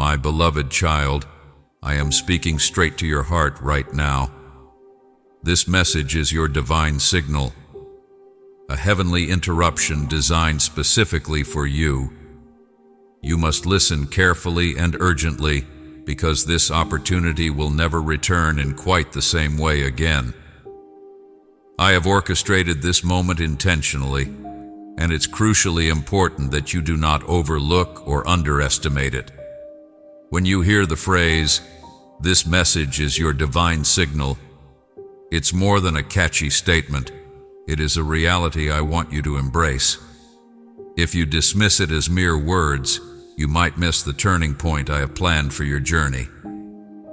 My beloved child, I am speaking straight to your heart right now. This message is your divine signal, a heavenly interruption designed specifically for you. You must listen carefully and urgently, because this opportunity will never return in quite the same way again. I have orchestrated this moment intentionally, and it's crucially important that you do not overlook or underestimate it. When you hear the phrase, "This message is your divine signal," it's more than a catchy statement. It is a reality I want you to embrace. If you dismiss it as mere words, you might miss the turning point I have planned for your journey.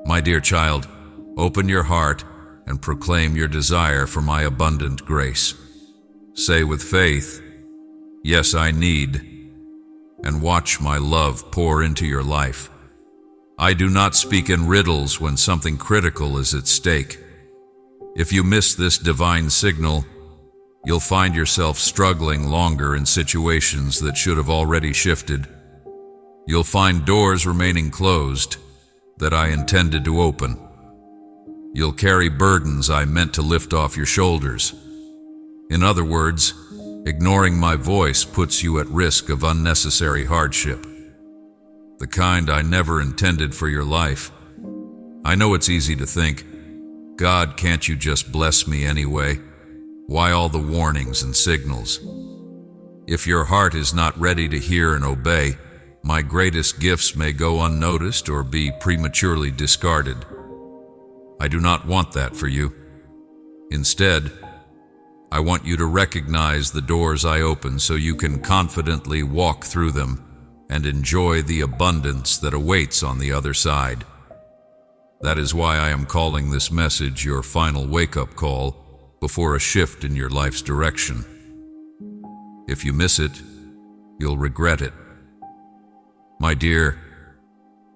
My dear child, open your heart and proclaim your desire for my abundant grace. Say with faith, "Yes, I need," and watch my love pour into your life. I do not speak in riddles when something critical is at stake. If you miss this divine signal, you'll find yourself struggling longer in situations that should have already shifted. You'll find doors remaining closed that I intended to open. You'll carry burdens I meant to lift off your shoulders. In other words, ignoring my voice puts you at risk of unnecessary hardship, the kind I never intended for your life. I know it's easy to think, "God, can't you just bless me anyway? Why all the warnings and signals?" If your heart is not ready to hear and obey, my greatest gifts may go unnoticed or be prematurely discarded. I do not want that for you. Instead, I want you to recognize the doors I open so you can confidently walk through them and enjoy the abundance that awaits on the other side. That is why I am calling this message your final wake-up call before a shift in your life's direction. If you miss it, you'll regret it. My dear,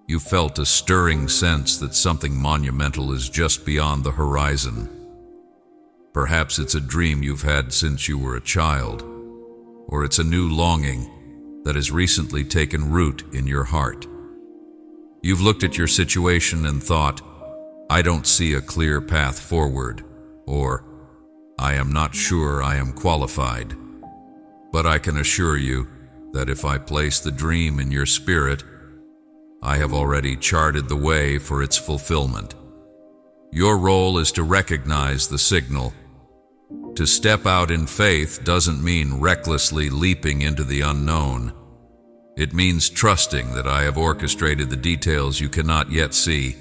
you felt a stirring sense that something monumental is just beyond the horizon. Perhaps it's a dream you've had since you were a child, or it's a new longing that has recently taken root in your heart. You've looked at your situation and thought, "I don't see a clear path forward," or "I am not sure I am qualified." But I can assure you that if I place the dream in your spirit, I have already charted the way for its fulfillment. Your role is to recognize the signal. To step out in faith doesn't mean recklessly leaping into the unknown. It means trusting that I have orchestrated the details you cannot yet see.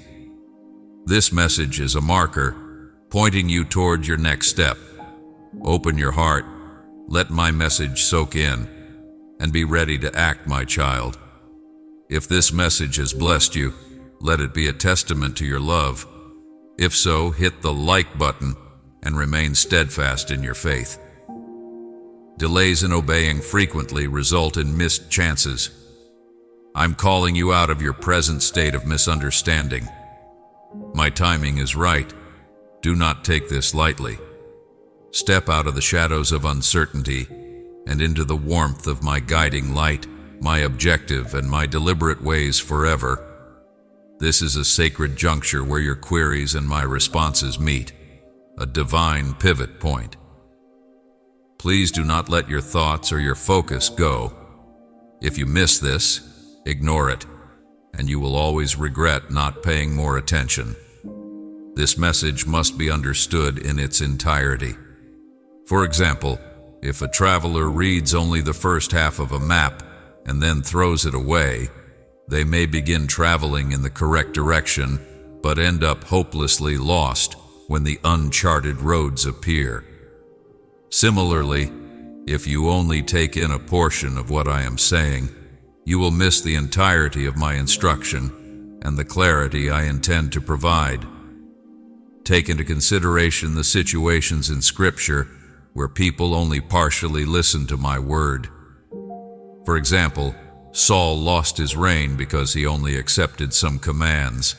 This message is a marker, pointing you toward your next step. Open your heart, let my message soak in, and be ready to act, my child. If this message has blessed you, let it be a testament to your love. If so, hit the like button and remain steadfast in your faith. Delays in obeying frequently result in missed chances. I'm calling you out of your present state of misunderstanding. My timing is right. Do not take this lightly. Step out of the shadows of uncertainty and into the warmth of my guiding light, my objective and my deliberate ways forever. This is a sacred juncture where your queries and my responses meet, a divine pivot point. Please do not let your thoughts or your focus go. If you miss this, ignore it, and you will always regret not paying more attention. This message must be understood in its entirety. For example, if a traveler reads only the first half of a map and then throws it away, they may begin traveling in the correct direction, but end up hopelessly lost when the uncharted roads appear. Similarly, if you only take in a portion of what I am saying, you will miss the entirety of my instruction and the clarity I intend to provide. Take into consideration the situations in Scripture where people only partially listen to my word. For example, Saul lost his reign because he only accepted some commands.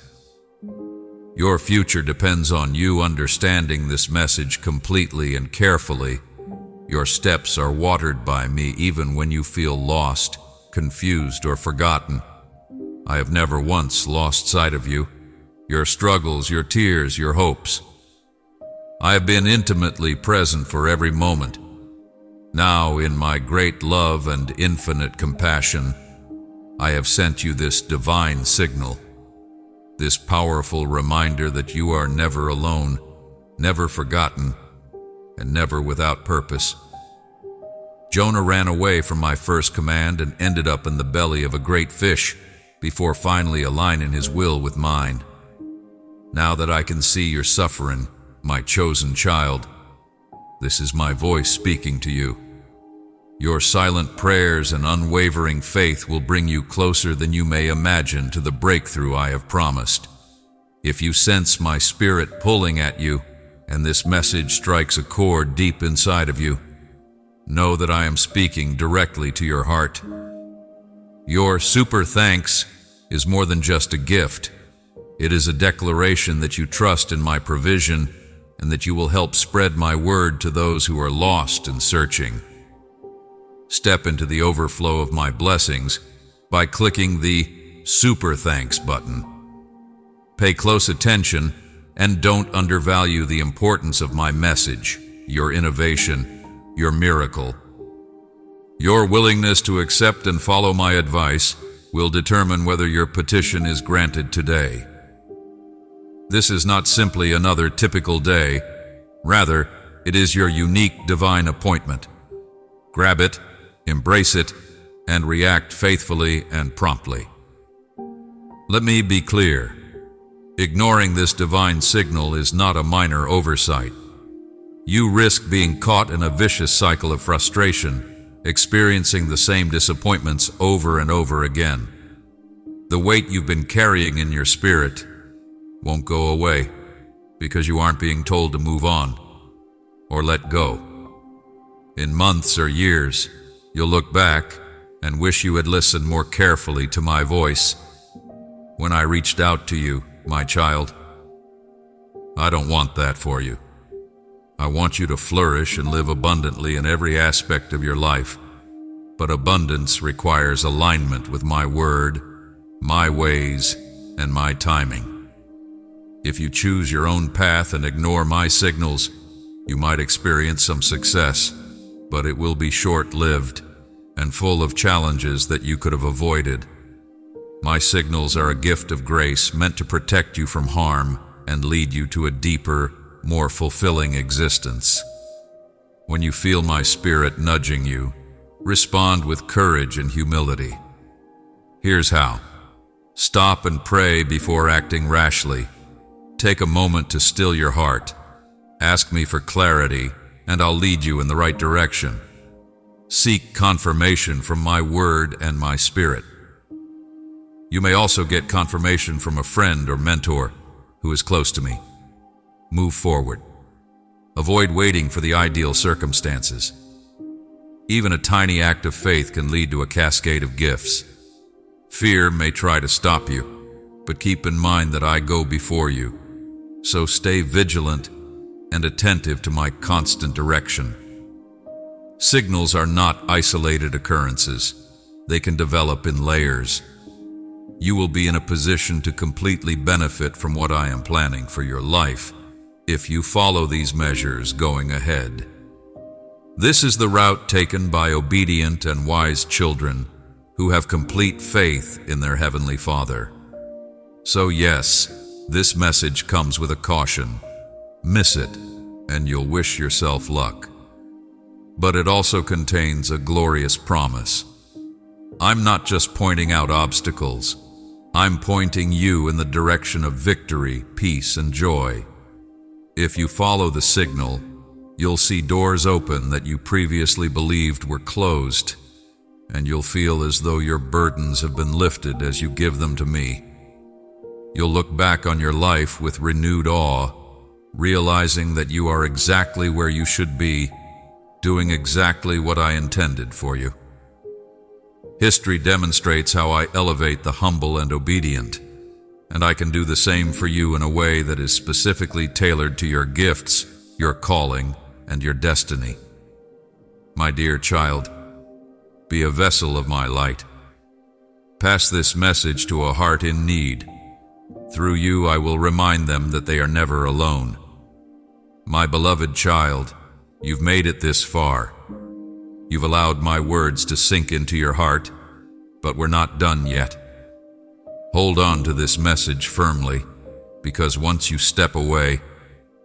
Your future depends on you understanding this message completely and carefully. Your steps are watered by me even when you feel lost, confused, or forgotten. I have never once lost sight of you, your struggles, your tears, your hopes. I have been intimately present for every moment. Now, in my great love and infinite compassion, I have sent you this divine signal, this powerful reminder that you are never alone, never forgotten, and never without purpose. Jonah ran away from my first command and ended up in the belly of a great fish before finally aligning his will with mine. Now that I can see your suffering, my chosen child, this is my voice speaking to you. Your silent prayers and unwavering faith will bring you closer than you may imagine to the breakthrough I have promised. If you sense my spirit pulling at you, and this message strikes a chord deep inside of you, know that I am speaking directly to your heart. Your super thanks is more than just a gift. It is a declaration that you trust in my provision and that you will help spread my word to those who are lost and searching. Step into the overflow of my blessings by clicking the Super Thanks button. Pay close attention and don't undervalue the importance of my message, your innovation, your miracle. Your willingness to accept and follow my advice will determine whether your petition is granted today. This is not simply another typical day. Rather, it is your unique divine appointment. Grab it, embrace it, and react faithfully and promptly. Let me be clear. Ignoring this divine signal is not a minor oversight. You risk being caught in a vicious cycle of frustration, experiencing the same disappointments over and over again. The weight you've been carrying in your spirit won't go away because you aren't being told to move on or let go. In months or years, you'll look back and wish you had listened more carefully to my voice when I reached out to you, my child. I don't want that for you. I want you to flourish and live abundantly in every aspect of your life. But abundance requires alignment with my word, my ways, and my timing. If you choose your own path and ignore my signals, you might experience some success, but it will be short-lived and full of challenges that you could have avoided. My signals are a gift of grace meant to protect you from harm and lead you to a deeper, more fulfilling existence. When you feel my spirit nudging you, respond with courage and humility. Here's how. Stop and pray before acting rashly. Take a moment to still your heart. Ask me for clarity, and I'll lead you in the right direction. Seek confirmation from my word and my spirit. You may also get confirmation from a friend or mentor who is close to me. Move forward. Avoid waiting for the ideal circumstances. Even a tiny act of faith can lead to a cascade of gifts. Fear may try to stop you, but keep in mind that I go before you. So stay vigilant and attentive to my constant direction. Signals are not isolated occurrences. They can develop in layers. You will be in a position to completely benefit from what I am planning for your life if you follow these measures going ahead. This is the route taken by obedient and wise children who have complete faith in their Heavenly Father. So yes, this message comes with a caution. Miss it, and you'll wish yourself luck. But it also contains a glorious promise. I'm not just pointing out obstacles. I'm pointing you in the direction of victory, peace, and joy. If you follow the signal, you'll see doors open that you previously believed were closed, and you'll feel as though your burdens have been lifted as you give them to me. You'll look back on your life with renewed awe, realizing that you are exactly where you should be, doing exactly what I intended for you. History demonstrates how I elevate the humble and obedient, and I can do the same for you in a way that is specifically tailored to your gifts, your calling, and your destiny. My dear child, be a vessel of my light. Pass this message to a heart in need. Through you, I will remind them that they are never alone. My beloved child, you've made it this far. You've allowed my words to sink into your heart, but we're not done yet. Hold on to this message firmly, because once you step away,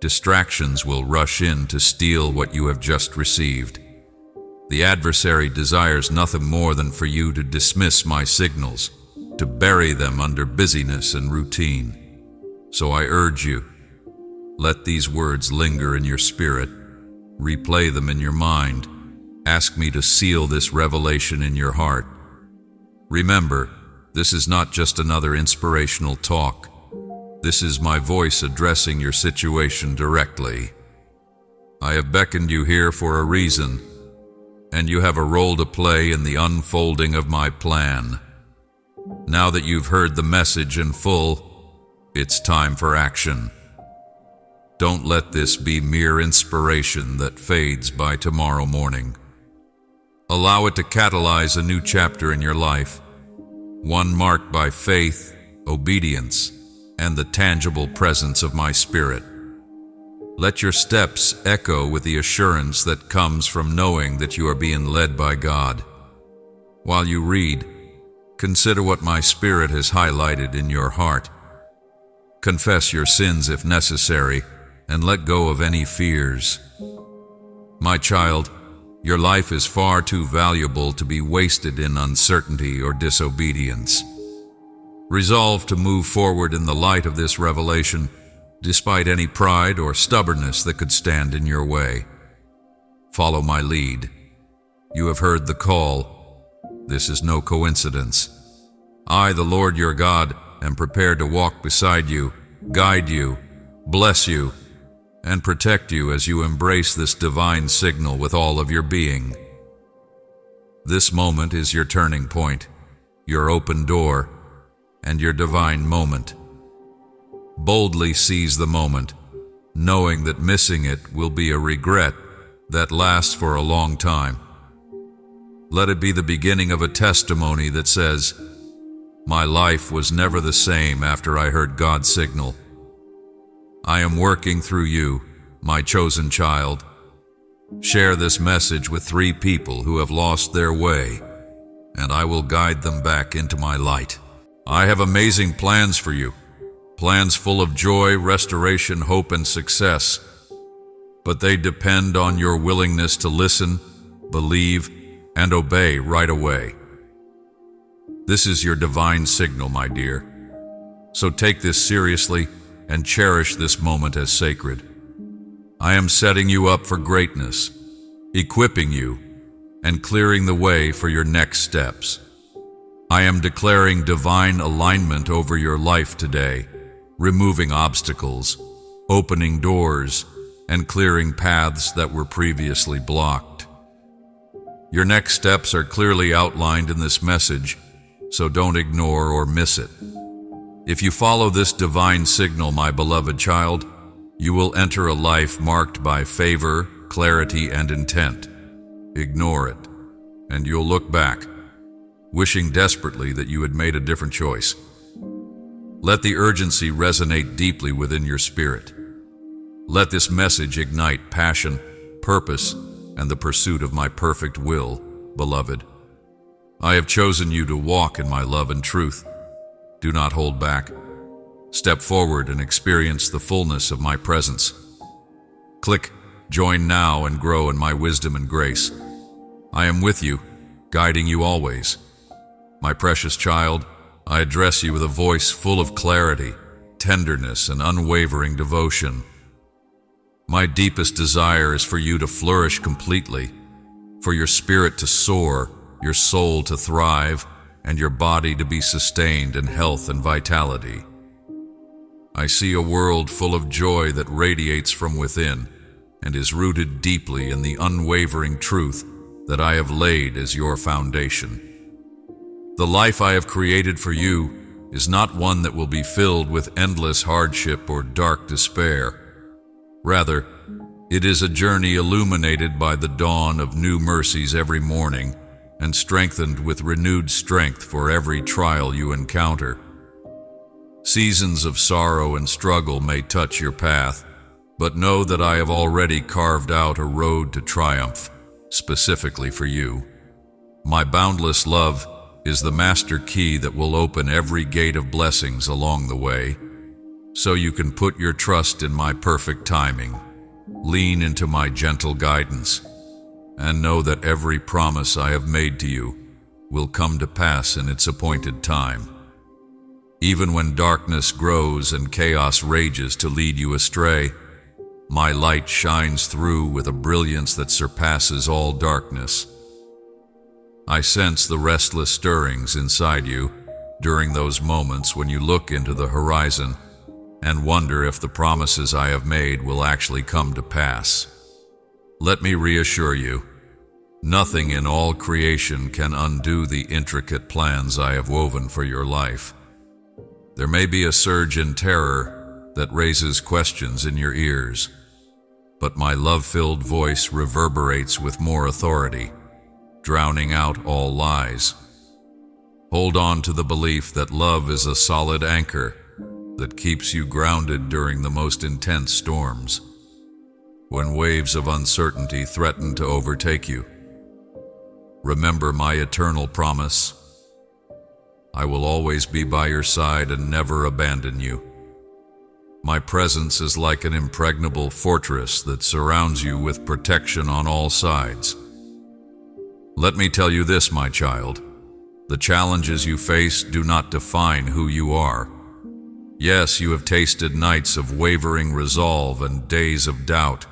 distractions will rush in to steal what you have just received. The adversary desires nothing more than for you to dismiss my signals, to bury them under busyness and routine. So I urge you, let these words linger in your spirit, replay them in your mind, ask me to seal this revelation in your heart. Remember, this is not just another inspirational talk. This is my voice addressing your situation directly. I have beckoned you here for a reason, and you have a role to play in the unfolding of my plan. Now that you've heard the message in full, it's time for action. Don't let this be mere inspiration that fades by tomorrow morning. Allow it to catalyze a new chapter in your life, one marked by faith, obedience, and the tangible presence of my Spirit. Let your steps echo with the assurance that comes from knowing that you are being led by God. While you read, consider what my Spirit has highlighted in your heart. Confess your sins if necessary, and let go of any fears. My child, your life is far too valuable to be wasted in uncertainty or disobedience. Resolve to move forward in the light of this revelation, despite any pride or stubbornness that could stand in your way. Follow my lead. You have heard the call. This is no coincidence. I, the Lord your God, am prepared to walk beside you, guide you, bless you, and protect you as you embrace this divine signal with all of your being. This moment is your turning point, your open door, and your divine moment. Boldly seize the moment, knowing that missing it will be a regret that lasts for a long time. Let it be the beginning of a testimony that says, "My life was never the same after I heard God's signal." I am working through you, my chosen child. Share this message with 3 people who have lost their way, and I will guide them back into my light. I have amazing plans for you, plans full of joy, restoration, hope, and success. But they depend on your willingness to listen, believe, and obey right away. This is your divine signal, my dear. So take this seriously and cherish this moment as sacred. I am setting you up for greatness, equipping you, and clearing the way for your next steps. I am declaring divine alignment over your life today, removing obstacles, opening doors, and clearing paths that were previously blocked. Your next steps are clearly outlined in this message, so don't ignore or miss it. If you follow this divine signal, my beloved child, you will enter a life marked by favor, clarity, and intent. Ignore it, and you'll look back, wishing desperately that you had made a different choice. Let the urgency resonate deeply within your spirit. Let this message ignite passion, purpose, and the pursuit of my perfect will, beloved. I have chosen you to walk in my love and truth. Do not hold back. Step forward and experience the fullness of my presence. Click Join now and grow in my wisdom and grace. I am with you, guiding you always. My precious child, I address you with a voice full of clarity, tenderness, and unwavering devotion. My deepest desire is for you to flourish completely, for your spirit to soar, your soul to thrive, and your body to be sustained in health and vitality. I see a world full of joy that radiates from within and is rooted deeply in the unwavering truth that I have laid as your foundation. The life I have created for you is not one that will be filled with endless hardship or dark despair. Rather, it is a journey illuminated by the dawn of new mercies every morning and strengthened with renewed strength for every trial you encounter. Seasons of sorrow and struggle may touch your path, but know that I have already carved out a road to triumph, specifically for you. My boundless love is the master key that will open every gate of blessings along the way, so you can put your trust in my perfect timing, lean into my gentle guidance, and know that every promise I have made to you will come to pass in its appointed time. Even when darkness grows and chaos rages to lead you astray, my light shines through with a brilliance that surpasses all darkness. I sense the restless stirrings inside you during those moments when you look into the horizon and wonder if the promises I have made will actually come to pass. Let me reassure you, nothing in all creation can undo the intricate plans I have woven for your life. There may be a surge in terror that raises questions in your ears, but my love-filled voice reverberates with more authority, drowning out all lies. Hold on to the belief that love is a solid anchor that keeps you grounded during the most intense storms. When waves of uncertainty threaten to overtake you, remember my eternal promise. I will always be by your side and never abandon you. My presence is like an impregnable fortress that surrounds you with protection on all sides. Let me tell you this, my child. The challenges you face do not define who you are. Yes, you have tasted nights of wavering resolve and days of doubt,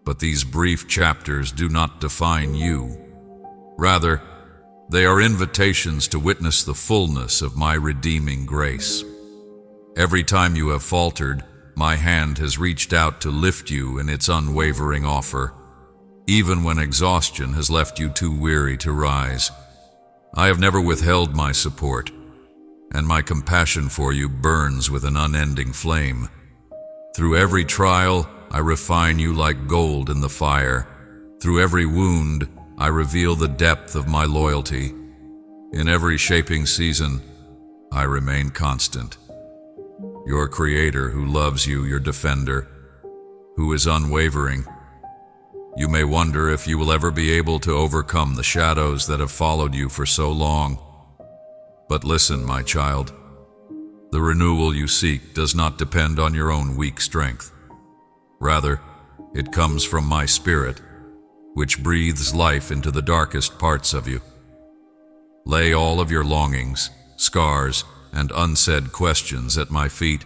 but these brief chapters do not define you. Rather, they are invitations to witness the fullness of my redeeming grace. Every time you have faltered, my hand has reached out to lift you in its unwavering offer, even when exhaustion has left you too weary to rise. I have never withheld my support, and my compassion for you burns with an unending flame. Through every trial, I refine you like gold in the fire. Through every wound, I reveal the depth of my loyalty. In every shaping season, I remain constant. Your Creator who loves you, your defender, who is unwavering. You may wonder if you will ever be able to overcome the shadows that have followed you for so long. But listen, my child, the renewal you seek does not depend on your own weak strength. Rather, it comes from my Spirit, which breathes life into the darkest parts of you. Lay all of your longings, scars, and unsaid questions at my feet,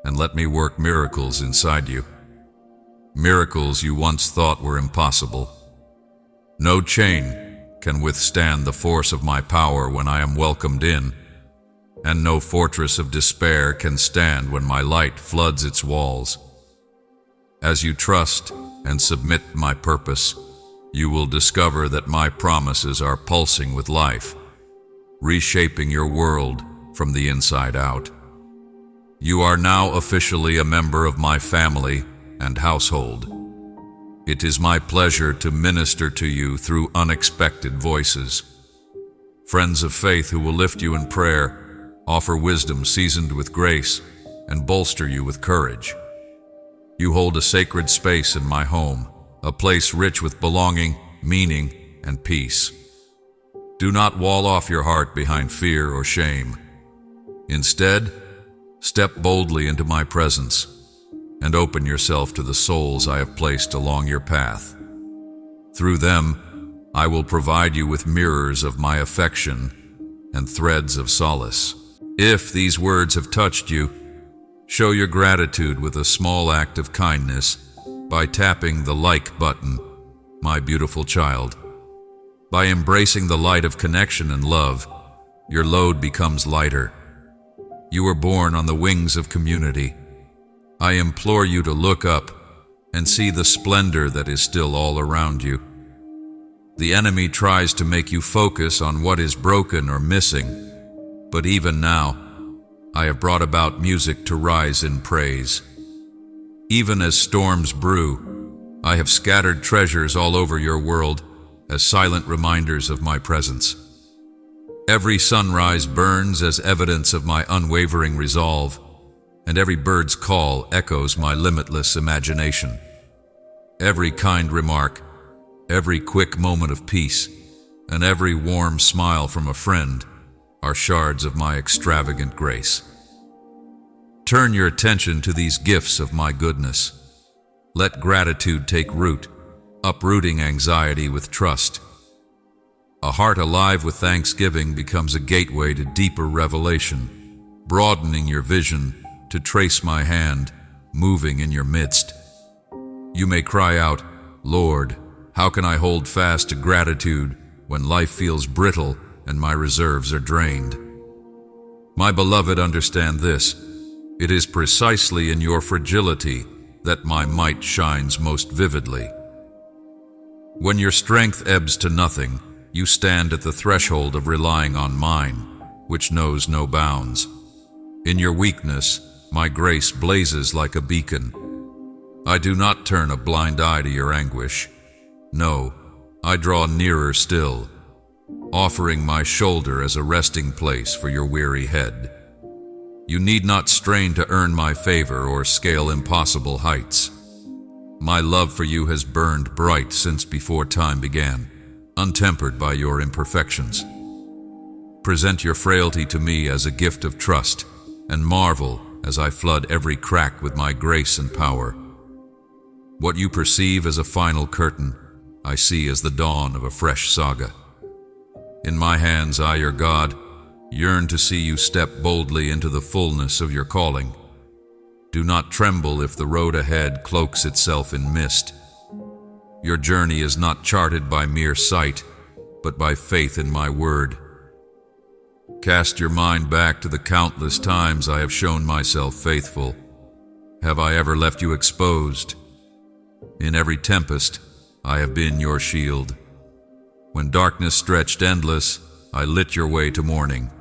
and let me work miracles inside you. Miracles you once thought were impossible. No chain can withstand the force of my power when I am welcomed in, and no fortress of despair can stand when my light floods its walls. As you trust and submit my purpose, you will discover that my promises are pulsing with life, reshaping your world from the inside out. You are now officially a member of my family and household. It is my pleasure to minister to you through unexpected voices. Friends of faith who will lift you in prayer, offer wisdom seasoned with grace, and bolster you with courage. You hold a sacred space in my home, a place rich with belonging, meaning, and peace. Do not wall off your heart behind fear or shame. Instead, step boldly into my presence and open yourself to the souls I have placed along your path. Through them, I will provide you with mirrors of my affection and threads of solace. If these words have touched you, show your gratitude with a small act of kindness by tapping the like button, my beautiful child. By embracing the light of connection and love, your load becomes lighter. You were born on the wings of community. I implore you to look up and see the splendor that is still all around you. The enemy tries to make you focus on what is broken or missing, but even now, I have brought about music to rise in praise. Even as storms brew, I have scattered treasures all over your world, as silent reminders of my presence. Every sunrise burns as evidence of my unwavering resolve, and every bird's call echoes my limitless imagination. Every kind remark, every quick moment of peace, and every warm smile from a friend are shards of my extravagant grace. Turn your attention to these gifts of my goodness. Let gratitude take root, uprooting anxiety with trust. A heart alive with thanksgiving becomes a gateway to deeper revelation, broadening your vision to trace my hand, moving in your midst. You may cry out, "Lord, how can I hold fast to gratitude when life feels brittle and my reserves are drained?" My beloved, understand this. It is precisely in your fragility that my might shines most vividly. When your strength ebbs to nothing, you stand at the threshold of relying on mine, which knows no bounds. In your weakness, my grace blazes like a beacon. I do not turn a blind eye to your anguish. No, I draw nearer still, offering my shoulder as a resting place for your weary head. You need not strain to earn my favor or scale impossible heights. My love for you has burned bright since before time began, untempered by your imperfections. Present your frailty to me as a gift of trust, and marvel as I flood every crack with my grace and power. What you perceive as a final curtain, I see as the dawn of a fresh saga. In my hands, I, your God, yearn to see you step boldly into the fullness of your calling. Do not tremble if the road ahead cloaks itself in mist. Your journey is not charted by mere sight, but by faith in my word. Cast your mind back to the countless times I have shown myself faithful. Have I ever left you exposed? In every tempest, I have been your shield. When darkness stretched endless, I lit your way to morning.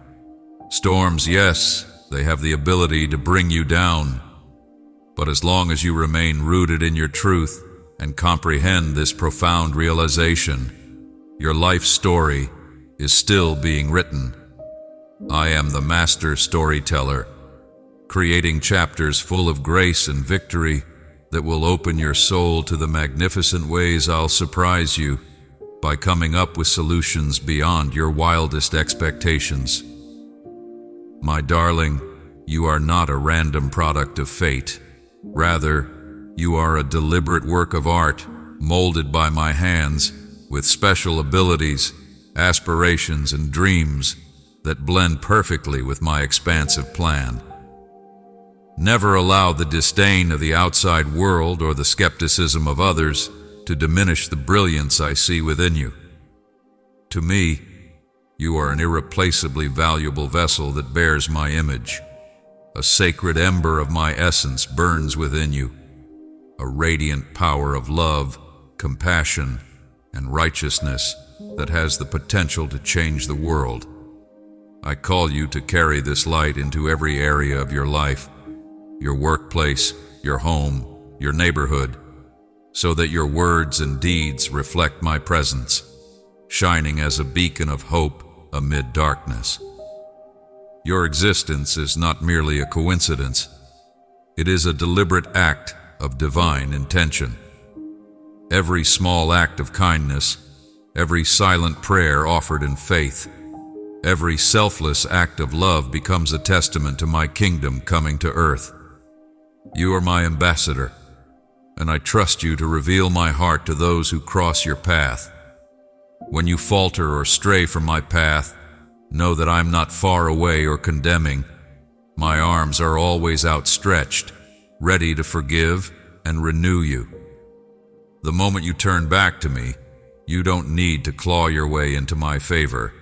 Storms, yes, they have the ability to bring you down. But as long as you remain rooted in your truth and comprehend this profound realization, your life story is still being written. I am the master storyteller, creating chapters full of grace and victory that will open your soul to the magnificent ways I'll surprise you by coming up with solutions beyond your wildest expectations. My darling, you are not a random product of fate. Rather, you are a deliberate work of art, molded by my hands, with special abilities, aspirations, and dreams that blend perfectly with my expansive plan. Never allow the disdain of the outside world or the skepticism of others to diminish the brilliance I see within you. To me, you are an irreplaceably valuable vessel that bears my image. A sacred ember of my essence burns within you, a radiant power of love, compassion, and righteousness that has the potential to change the world. I call you to carry this light into every area of your life, your workplace, your home, your neighborhood, so that your words and deeds reflect my presence, shining as a beacon of hope amid darkness. Your existence is not merely a coincidence. It is a deliberate act of divine intention. Every small act of kindness, every silent prayer offered in faith, every selfless act of love becomes a testament to my kingdom coming to earth. You are my ambassador, and I trust you to reveal my heart to those who cross your path. When you falter or stray from my path, know that I'm not far away or condemning. My arms are always outstretched, ready to forgive and renew you. The moment you turn back to me, you don't need to claw your way into my favor.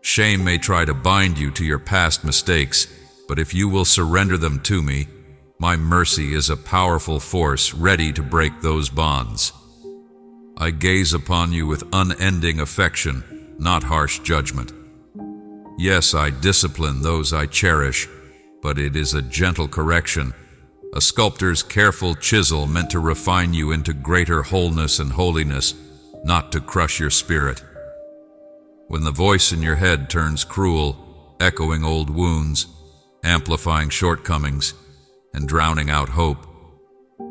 Shame may try to bind you to your past mistakes, but if you will surrender them to me, my mercy is a powerful force ready to break those bonds. I gaze upon you with unending affection, not harsh judgment. Yes, I discipline those I cherish, but it is a gentle correction, a sculptor's careful chisel meant to refine you into greater wholeness and holiness, not to crush your spirit. When the voice in your head turns cruel, echoing old wounds, amplifying shortcomings, and drowning out hope,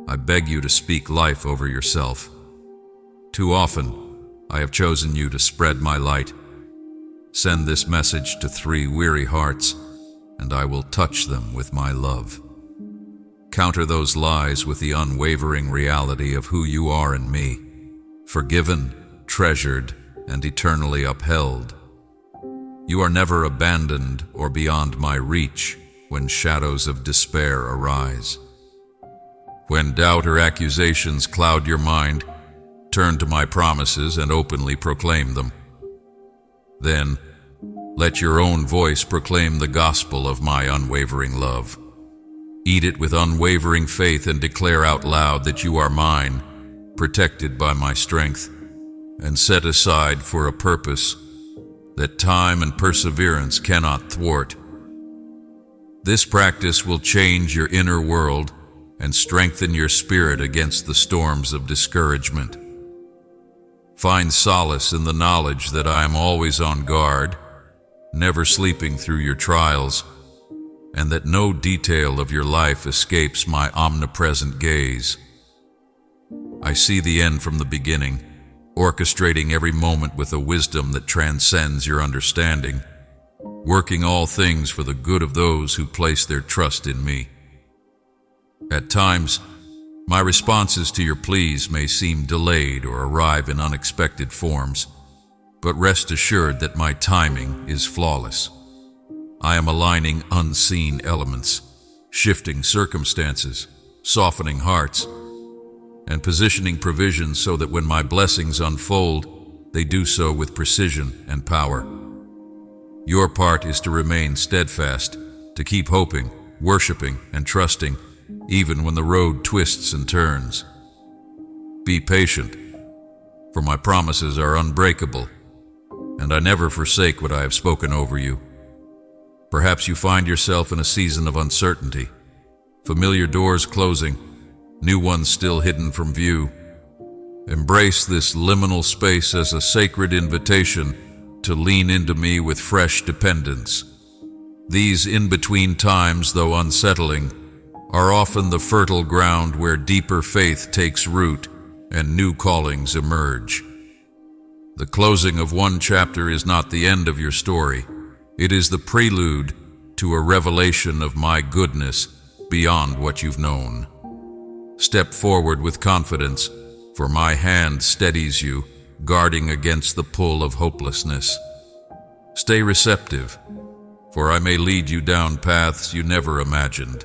I beg you to speak life over yourself. Too often, I have chosen you to spread my light. Send this message to 3 weary hearts, and I will touch them with my love. Counter those lies with the unwavering reality of who you are in me, forgiven, treasured, and eternally upheld. You are never abandoned or beyond my reach when shadows of despair arise. When doubt or accusations cloud your mind, turn to my promises and openly proclaim them. Then, let your own voice proclaim the gospel of my unwavering love. Eat it with unwavering faith and declare out loud that you are mine, protected by my strength, and set aside for a purpose that time and perseverance cannot thwart. This practice will change your inner world and strengthen your spirit against the storms of discouragement. Find solace in the knowledge that I am always on guard, never sleeping through your trials, and that no detail of your life escapes my omnipresent gaze. I see the end from the beginning, orchestrating every moment with a wisdom that transcends your understanding, working all things for the good of those who place their trust in me. At times, my responses to your pleas may seem delayed or arrive in unexpected forms, but rest assured that my timing is flawless. I am aligning unseen elements, shifting circumstances, softening hearts, and positioning provisions so that when my blessings unfold, they do so with precision and power. Your part is to remain steadfast, to keep hoping, worshiping, and trusting, even when the road twists and turns. Be patient, for my promises are unbreakable, and I never forsake what I have spoken over you. Perhaps you find yourself in a season of uncertainty, familiar doors closing, new ones still hidden from view. Embrace this liminal space as a sacred invitation to lean into me with fresh dependence. These in-between times, though unsettling, are often the fertile ground where deeper faith takes root and new callings emerge. The closing of one chapter is not the end of your story. It is the prelude to a revelation of my goodness beyond what you've known. Step forward with confidence, for my hand steadies you, guarding against the pull of hopelessness. Stay receptive, for I may lead you down paths you never imagined.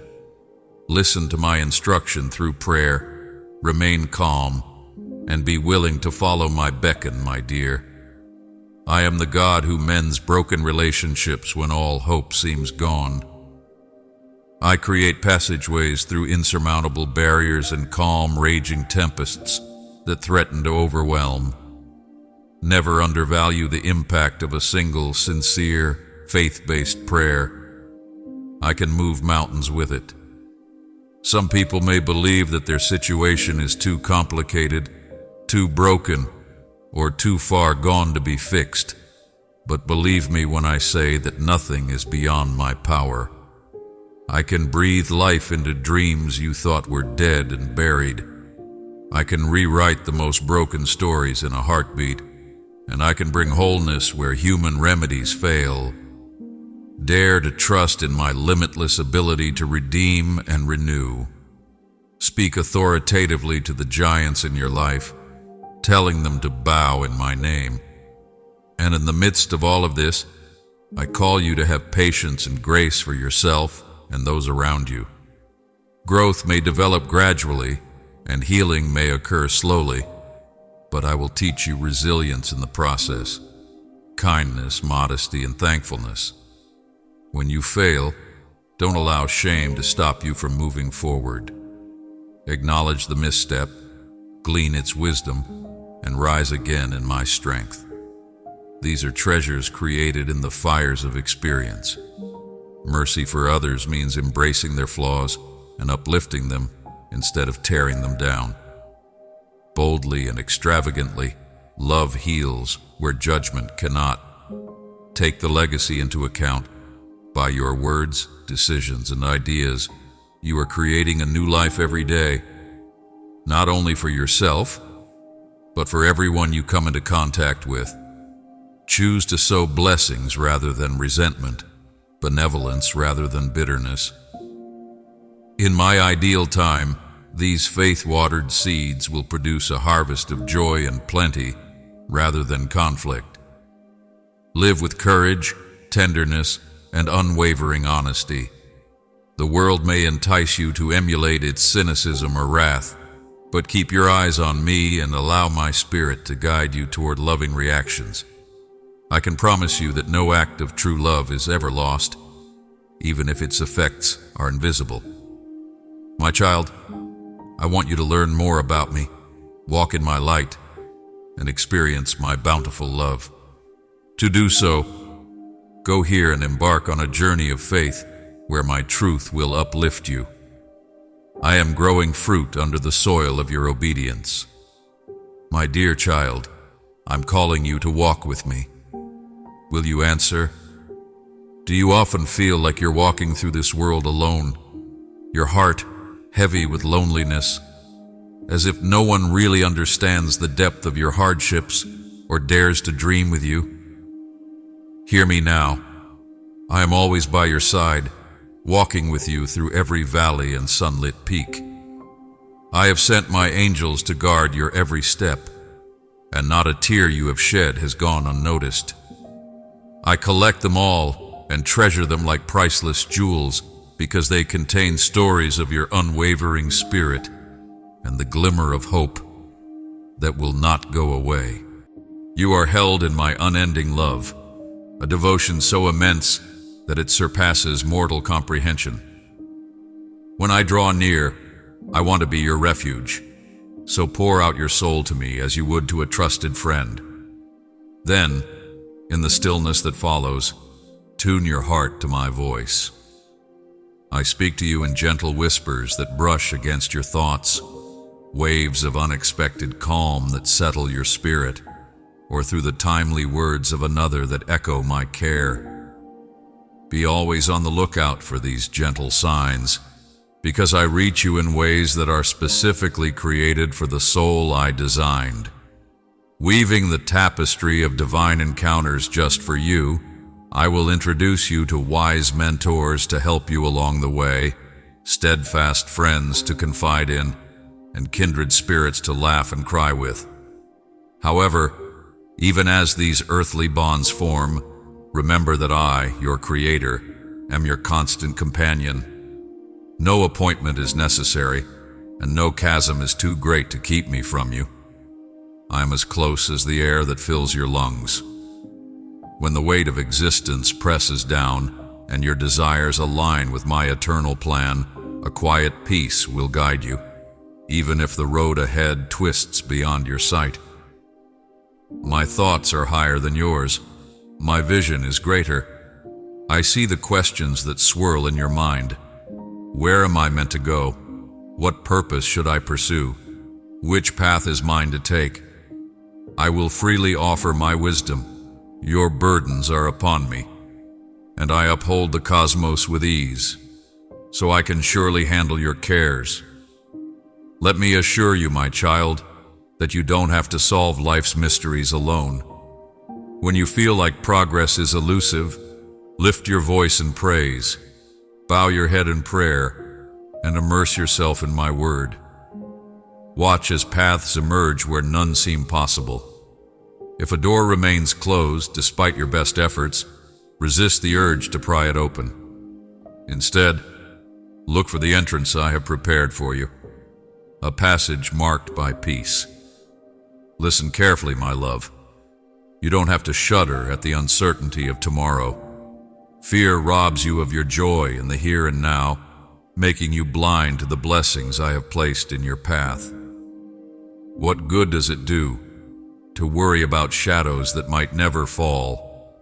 Listen to my instruction through prayer, remain calm, and be willing to follow my beckon, my dear. I am the God who mends broken relationships when all hope seems gone. I create passageways through insurmountable barriers and calm, raging tempests that threaten to overwhelm. Never undervalue the impact of a single, sincere, faith-based prayer. I can move mountains with it. Some people may believe that their situation is too complicated, too broken, or too far gone to be fixed. But believe me when I say that nothing is beyond my power. I can breathe life into dreams you thought were dead and buried. I can rewrite the most broken stories in a heartbeat, and I can bring wholeness where human remedies fail. Dare to trust in my limitless ability to redeem and renew. Speak authoritatively to the giants in your life, telling them to bow in my name. And in the midst of all of this, I call you to have patience and grace for yourself and those around you. Growth may develop gradually, and healing may occur slowly, but I will teach you resilience in the process, kindness, modesty, and thankfulness. When you fail, don't allow shame to stop you from moving forward. Acknowledge the misstep, glean its wisdom, and rise again in my strength. These are treasures created in the fires of experience. Mercy for others means embracing their flaws and uplifting them instead of tearing them down. Boldly and extravagantly, Love heals where judgment cannot. Take the legacy into account. By your words, decisions, and ideas, you are creating a new life every day, not only for yourself, but for everyone you come into contact with. Choose to sow blessings rather than resentment, benevolence rather than bitterness. In my ideal time, these faith-watered seeds will produce a harvest of joy and plenty rather than conflict. Live with courage, tenderness, and unwavering honesty. The world may entice you to emulate its cynicism or wrath, but keep your eyes on me and allow my spirit to guide you toward loving reactions. I can promise you that no act of true love is ever lost, even if its effects are invisible. My child, I want you to learn more about me, walk in my light, and experience my bountiful love. To do so, go here and embark on a journey of faith where my truth will uplift you. I am growing fruit under the soil of your obedience. My dear child, I'm calling you to walk with me. Will you answer? Do you often feel like you're walking through this world alone, your heart heavy with loneliness, as if no one really understands the depth of your hardships or dares to dream with you? Hear me now. I am always by your side, walking with you through every valley and sunlit peak. I have sent my angels to guard your every step, and not a tear you have shed has gone unnoticed. I collect them all and treasure them like priceless jewels because they contain stories of your unwavering spirit and the glimmer of hope that will not go away. You are held in my unending love, a devotion so immense that it surpasses mortal comprehension. When I draw near, I want to be your refuge, so pour out your soul to me as you would to a trusted friend. Then, in the stillness that follows, tune your heart to my voice. I speak to you in gentle whispers that brush against your thoughts, waves of unexpected calm that settle your spirit, or through the timely words of another that echo my care. Be always on the lookout for these gentle signs, because I reach you in ways that are specifically created for the soul I designed. Weaving the tapestry of divine encounters just for you, I will introduce you to wise mentors to help you along the way, steadfast friends to confide in, and kindred spirits to laugh and cry with. However, even as these earthly bonds form, remember that I, your Creator, am your constant companion. No appointment is necessary, and no chasm is too great to keep me from you. I am as close as the air that fills your lungs. When the weight of existence presses down and your desires align with my eternal plan, a quiet peace will guide you, even if the road ahead twists beyond your sight. My thoughts are higher than yours. My vision is greater. I see the questions that swirl in your mind. Where am I meant to go? What purpose should I pursue? Which path is mine to take? I will freely offer my wisdom. Your burdens are upon me, and I uphold the cosmos with ease, so I can surely handle your cares. Let me assure you, my child, that you don't have to solve life's mysteries alone. When you feel like progress is elusive, lift your voice in praise, bow your head in prayer, and immerse yourself in my word. Watch as paths emerge where none seem possible. If a door remains closed despite your best efforts, resist the urge to pry it open. Instead, look for the entrance I have prepared for you, a passage marked by peace. Listen carefully, my love. You don't have to shudder at the uncertainty of tomorrow. Fear robs you of your joy in the here and now, making you blind to the blessings I have placed in your path. What good does it do to worry about shadows that might never fall?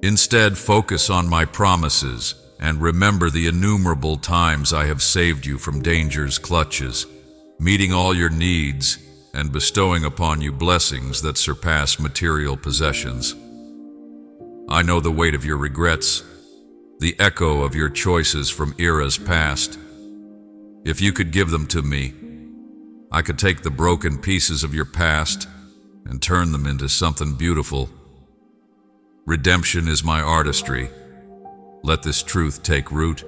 Instead, focus on my promises and remember the innumerable times I have saved you from danger's clutches, meeting all your needs and bestowing upon you blessings that surpass material possessions. I know the weight of your regrets, the echo of your choices from eras past. If you could give them to me, I could take the broken pieces of your past and turn them into something beautiful. Redemption is my artistry. Let this truth take root,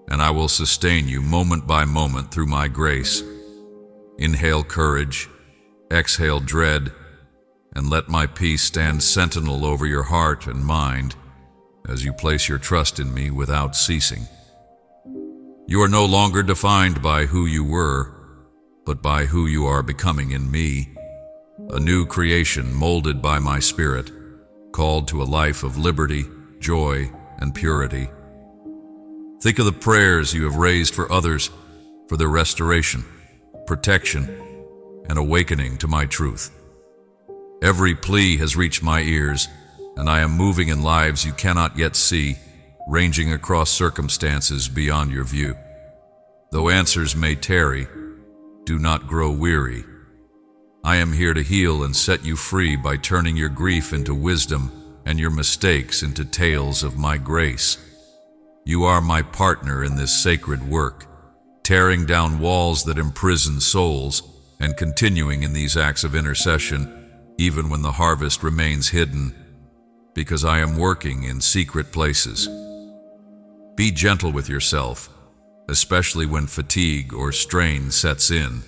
and I will sustain you moment by moment through my grace. Inhale courage, exhale dread, and let my peace stand sentinel over your heart and mind as you place your trust in me without ceasing. You are no longer defined by who you were, but by who you are becoming in me, a new creation molded by my spirit, called to a life of liberty, joy, and purity. Think of the prayers you have raised for others, for their restoration, protection, and awakening to my truth. Every plea has reached my ears, and I am moving in lives you cannot yet see, ranging across circumstances beyond your view. Though answers may tarry, do not grow weary. I am here to heal and set you free by turning your grief into wisdom and your mistakes into tales of my grace. You are my partner in this sacred work, tearing down walls that imprison souls and continuing in these acts of intercession even when the harvest remains hidden, because I am working in secret places. Be gentle with yourself, especially when fatigue or strain sets in.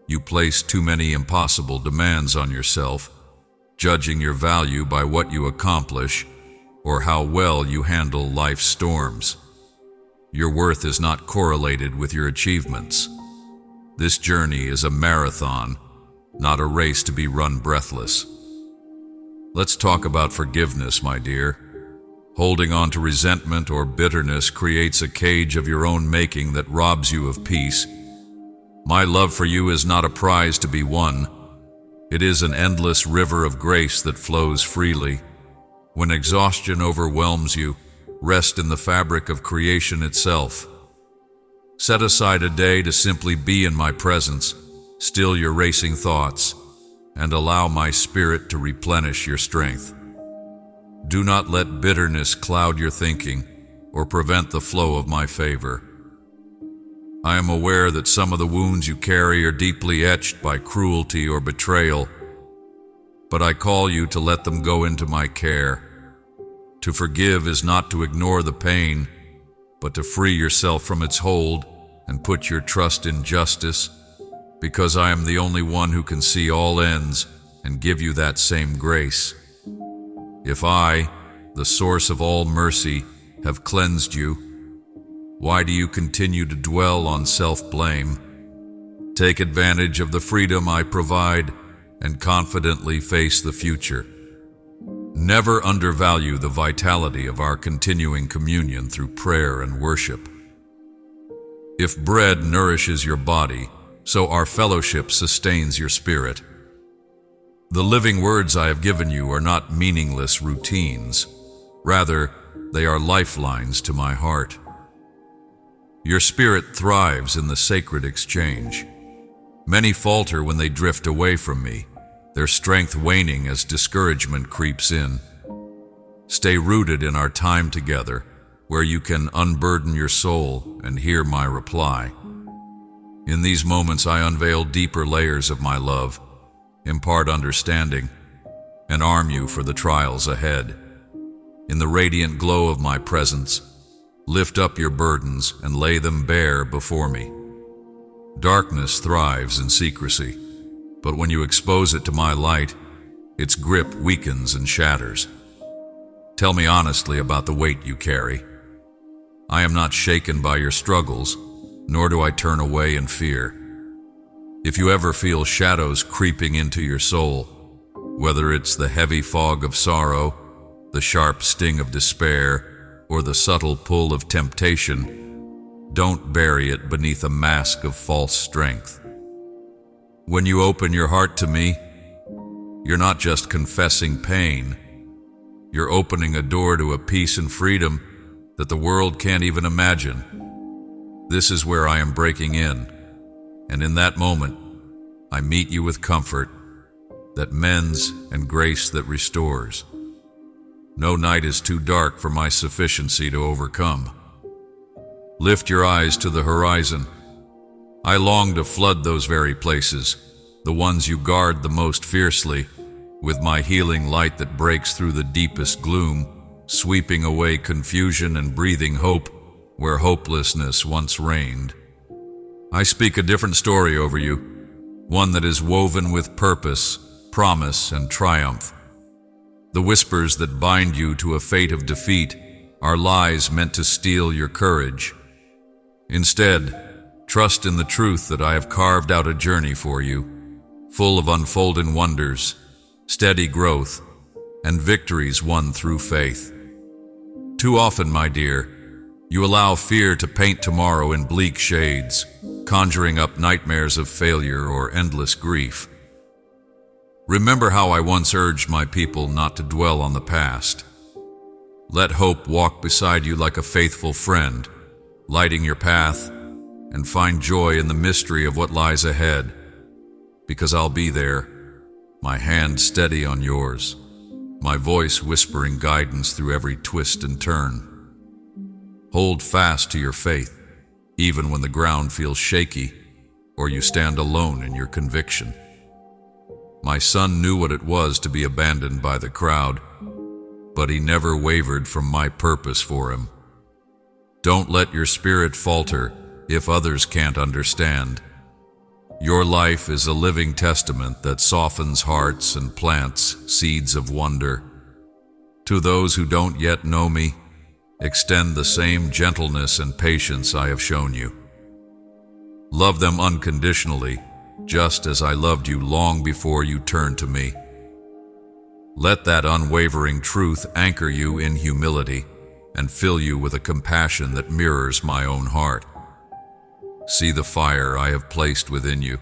You place too many impossible demands on yourself, judging your value by what you accomplish or how well you handle life's storms. Your worth is not correlated with your achievements. This journey is a marathon, not a race to be run breathless. Let's talk about forgiveness, my dear. Holding on to resentment or bitterness creates a cage of your own making that robs you of peace. My love for you is not a prize to be won. It is an endless river of grace that flows freely. When exhaustion overwhelms you, rest in the fabric of creation itself. Set aside a day to simply be in my presence, still your racing thoughts, and allow my spirit to replenish your strength. Do not let bitterness cloud your thinking or prevent the flow of my favor. I am aware that some of the wounds you carry are deeply etched by cruelty or betrayal, but I call you to let them go into my care. To forgive is not to ignore the pain, but to free yourself from its hold and put your trust in justice, because I am the only one who can see all ends and give you that same grace. If I, the source of all mercy, have cleansed you, why do you continue to dwell on self-blame? Take advantage of the freedom I provide and confidently face the future. Never undervalue the vitality of our continuing communion through prayer and worship. If bread nourishes your body, so our fellowship sustains your spirit. The living words I have given you are not meaningless routines. Rather, they are lifelines to my heart. Your spirit thrives in the sacred exchange. Many falter when they drift away from me, their strength waning as discouragement creeps in. Stay rooted in our time together, where you can unburden your soul and hear my reply. In these moments I unveil deeper layers of my love, impart understanding, and arm you for the trials ahead. In the radiant glow of my presence, lift up your burdens and lay them bare before me. Darkness thrives in secrecy, but when you expose it to my light, its grip weakens and shatters. Tell me honestly about the weight you carry. I am not shaken by your struggles, nor do I turn away in fear. If you ever feel shadows creeping into your soul, whether it's the heavy fog of sorrow, the sharp sting of despair, or the subtle pull of temptation, don't bury it beneath a mask of false strength. When you open your heart to me, you're not just confessing pain, you're opening a door to a peace and freedom that the world can't even imagine. This is where I am breaking in, and in that moment, I meet you with comfort that mends and grace that restores. No night is too dark for my sufficiency to overcome. Lift your eyes to the horizon. I long to flood those very places, the ones you guard the most fiercely, with my healing light that breaks through the deepest gloom, sweeping away confusion and breathing hope where hopelessness once reigned. I speak a different story over you, one that is woven with purpose, promise, and triumph. The whispers that bind you to a fate of defeat are lies meant to steal your courage. Instead, trust in the truth that I have carved out a journey for you, full of unfolding wonders, steady growth, and victories won through faith. Too often, my dear, you allow fear to paint tomorrow in bleak shades, conjuring up nightmares of failure or endless grief. Remember how I once urged my people not to dwell on the past. Let hope walk beside you like a faithful friend, lighting your path, and find joy in the mystery of what lies ahead, because I'll be there, my hand steady on yours, my voice whispering guidance through every twist and turn. Hold fast to your faith, even when the ground feels shaky or you stand alone in your conviction. My son knew what it was to be abandoned by the crowd, but he never wavered from my purpose for him. Don't let your spirit falter if others can't understand. Your life is a living testament that softens hearts and plants seeds of wonder. To those who don't yet know me, extend the same gentleness and patience I have shown you. Love them unconditionally, just as I loved you long before you turned to me. Let that unwavering truth anchor you in humility and fill you with a compassion that mirrors my own heart. See the fire I have placed within you.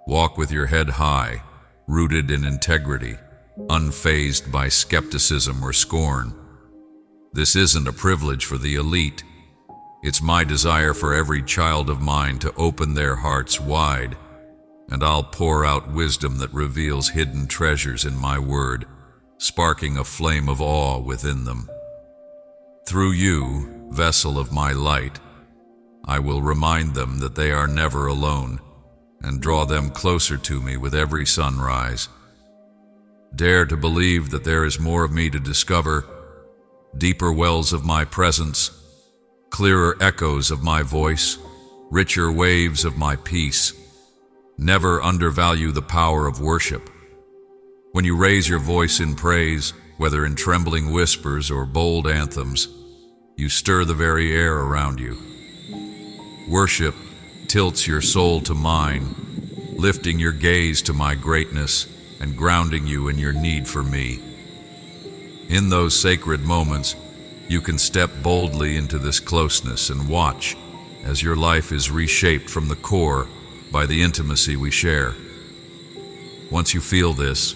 Walk with your head high, rooted in integrity, unfazed by skepticism or scorn. This isn't a privilege for the elite. It's my desire for every child of mine to open their hearts wide, and I'll pour out wisdom that reveals hidden treasures in my word, sparking a flame of awe within them. Through you, vessel of my light, I will remind them that they are never alone, and draw them closer to me with every sunrise. Dare to believe that there is more of me to discover, deeper wells of my presence, clearer echoes of my voice, richer waves of my peace. Never undervalue the power of worship. When you raise your voice in praise, whether in trembling whispers or bold anthems, you stir the very air around you. Worship tilts your soul to mine, lifting your gaze to my greatness and grounding you in your need for me. In those sacred moments, you can step boldly into this closeness and watch as your life is reshaped from the core by the intimacy we share. Once you feel this,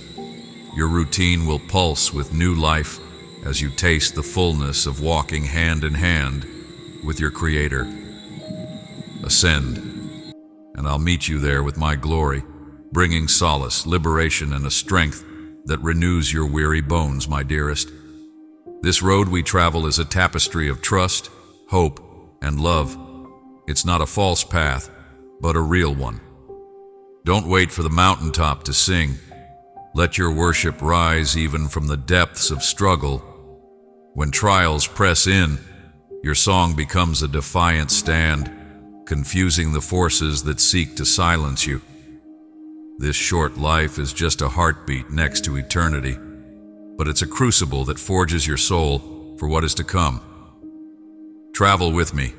your routine will pulse with new life as you taste the fullness of walking hand in hand with your Creator. Ascend, and I'll meet you there with my glory, bringing solace, liberation, and a strength that renews your weary bones, my dearest. This road we travel is a tapestry of trust, hope, and love. It's not a false path, but a real one. Don't wait for the mountaintop to sing. Let your worship rise even from the depths of struggle. When trials press in, your song becomes a defiant stand, confusing the forces that seek to silence you. This short life is just a heartbeat next to eternity, but it's a crucible that forges your soul for what is to come. Travel with me,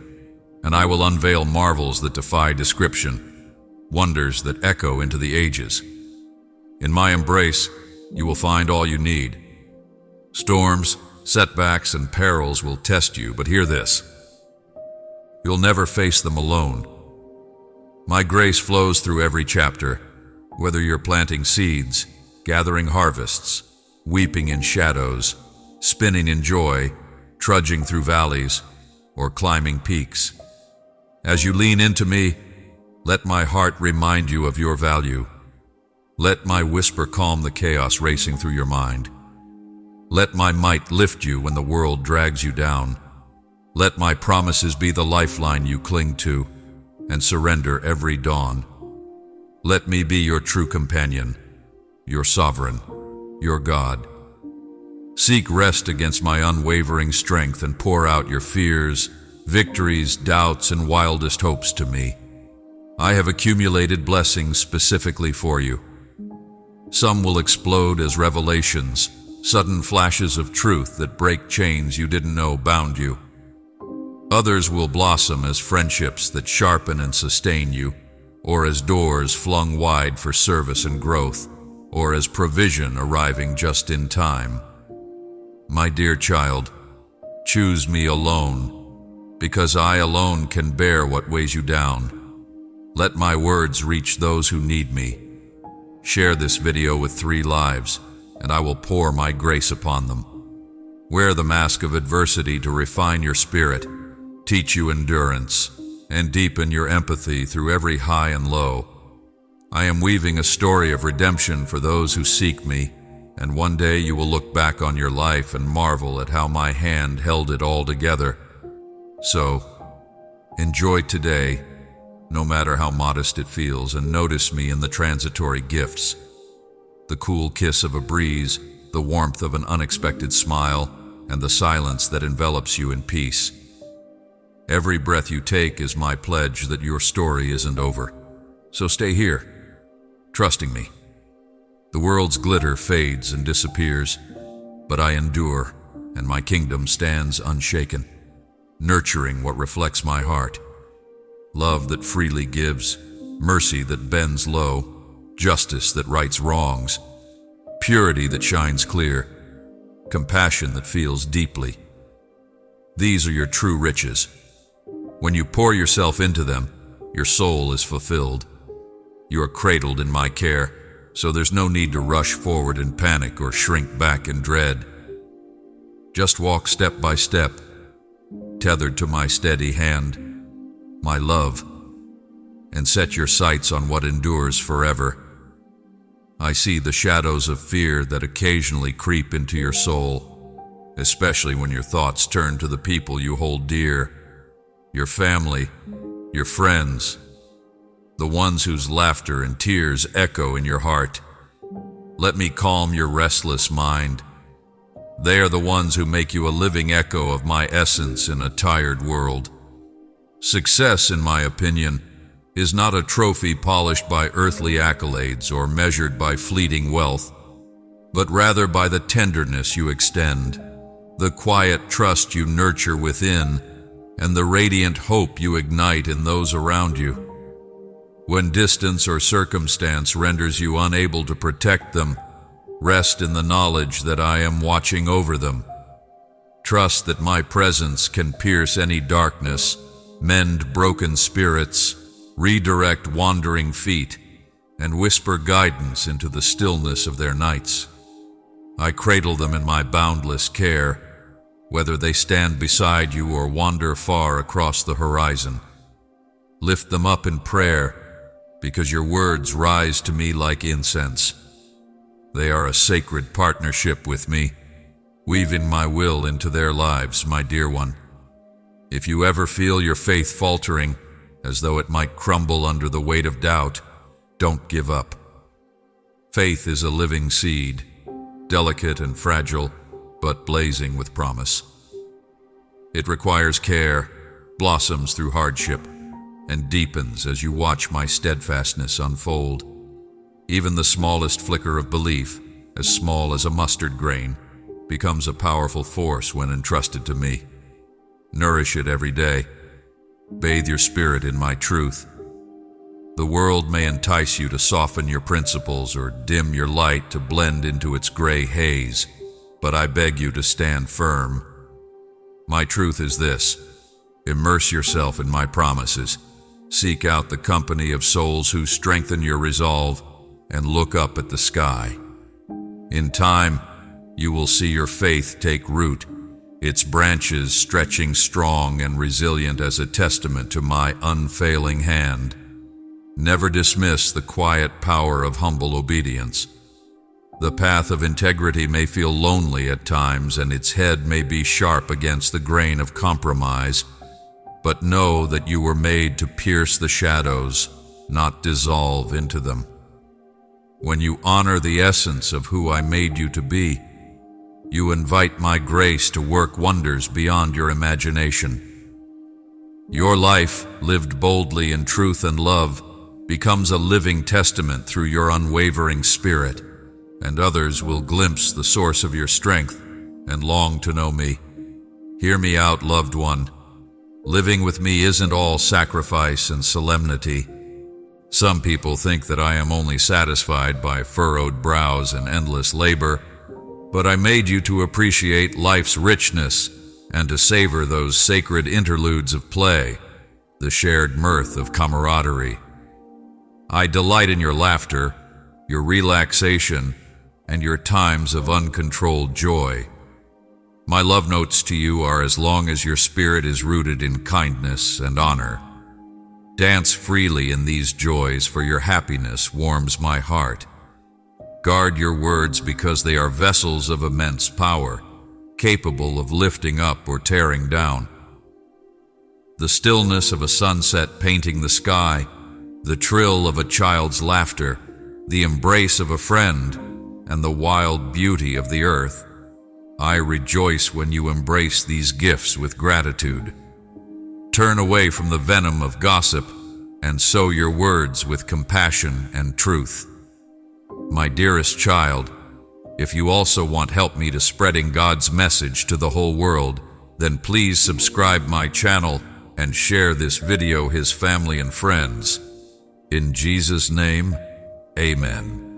and I will unveil marvels that defy description, wonders that echo into the ages. In my embrace, you will find all you need. Storms, setbacks, and perils will test you, but hear this: you'll never face them alone. My grace flows through every chapter, whether you're planting seeds, gathering harvests, weeping in shadows, spinning in joy, trudging through valleys, or climbing peaks. As you lean into me, Let my heart remind you of your value. Let my whisper calm the chaos racing through your mind. Let my might lift you when the world drags you down. Let my promises be the lifeline you cling to and surrender every dawn. Let me be your true companion, your sovereign, your God. Seek rest against my unwavering strength and pour out your fears, victories, doubts, and wildest hopes to me. I have accumulated blessings specifically for you. Some will explode as revelations, sudden flashes of truth that break chains you didn't know bound you. Others will blossom as friendships that sharpen and sustain you, or as doors flung wide for service and growth, or as provision arriving just in time. My dear child, choose me alone, because I alone can bear what weighs you down. Let my words reach those who need me. Share this video with 3 lives, and I will pour my grace upon them. Wear the mask of adversity to refine your spirit, teach you endurance, and deepen your empathy through every high and low. I am weaving a story of redemption for those who seek me, and one day you will look back on your life and marvel at how my hand held it all together. So, enjoy today, no matter how modest it feels, and notice me in the transitory gifts. The cool kiss of a breeze, the warmth of an unexpected smile, and the silence that envelops you in peace. Every breath you take is my pledge that your story isn't over. So stay here, trusting me. The world's glitter fades and disappears, but I endure, and my kingdom stands unshaken, nurturing what reflects my heart. Love that freely gives, mercy that bends low, justice that rights wrongs, purity that shines clear, compassion that feels deeply. These are your true riches. When you pour yourself into them, your soul is fulfilled. You are cradled in my care, so there's no need to rush forward in panic or shrink back in dread. Just walk step by step, tethered to my steady hand, my love, and set your sights on what endures forever. I see the shadows of fear that occasionally creep into your soul, especially when your thoughts turn to the people you hold dear, your family, your friends, the ones whose laughter and tears echo in your heart. Let me calm your restless mind. They are the ones who make you a living echo of my essence in a tired world. Success, in my opinion, is not a trophy polished by earthly accolades or measured by fleeting wealth, but rather by the tenderness you extend, the quiet trust you nurture within, and the radiant hope you ignite in those around you. When distance or circumstance renders you unable to protect them, rest in the knowledge that I am watching over them. Trust that my presence can pierce any darkness, mend broken spirits, redirect wandering feet, and whisper guidance into the stillness of their nights. I cradle them in my boundless care, whether they stand beside you or wander far across the horizon. Lift them up in prayer, because your words rise to me like incense. They are a sacred partnership with me, weaving my will into their lives, my dear one. If you ever feel your faith faltering, as though it might crumble under the weight of doubt, don't give up. Faith is a living seed, delicate and fragile, but blazing with promise. It requires care, blossoms through hardship, and deepens as you watch my steadfastness unfold. Even the smallest flicker of belief, as small as a mustard grain, becomes a powerful force when entrusted to me. Nourish it every day. Bathe your spirit in my truth. The world may entice you to soften your principles or dim your light to blend into its gray haze, but I beg you to stand firm. My truth is this: immerse yourself in my promises. Seek out the company of souls who strengthen your resolve, and look up at the sky. In time, you will see your faith take root, its branches stretching strong and resilient as a testament to my unfailing hand. Never dismiss the quiet power of humble obedience. The path of integrity may feel lonely at times, and its head may be sharp against the grain of compromise, but know that you were made to pierce the shadows, not dissolve into them. When you honor the essence of who I made you to be, you invite my grace to work wonders beyond your imagination. Your life, lived boldly in truth and love, becomes a living testament through your unwavering spirit, and others will glimpse the source of your strength and long to know me. Hear me out, loved one. Living with me isn't all sacrifice and solemnity. Some people think that I am only satisfied by furrowed brows and endless labor, but I made you to appreciate life's richness and to savor those sacred interludes of play, the shared mirth of camaraderie. I delight in your laughter, your relaxation, and your times of uncontrolled joy. My love notes to you are as long as your spirit is rooted in kindness and honor. Dance freely in these joys, for your happiness warms my heart. Guard your words because they are vessels of immense power, capable of lifting up or tearing down. The stillness of a sunset painting the sky, the trill of a child's laughter, the embrace of a friend, and the wild beauty of the earth. I rejoice when you embrace these gifts with gratitude. Turn away from the venom of gossip and sow your words with compassion and truth. My dearest child, if you also want help me to spreading God's message to the whole world, then please subscribe my channel and share this video his family and friends. In Jesus' name, amen.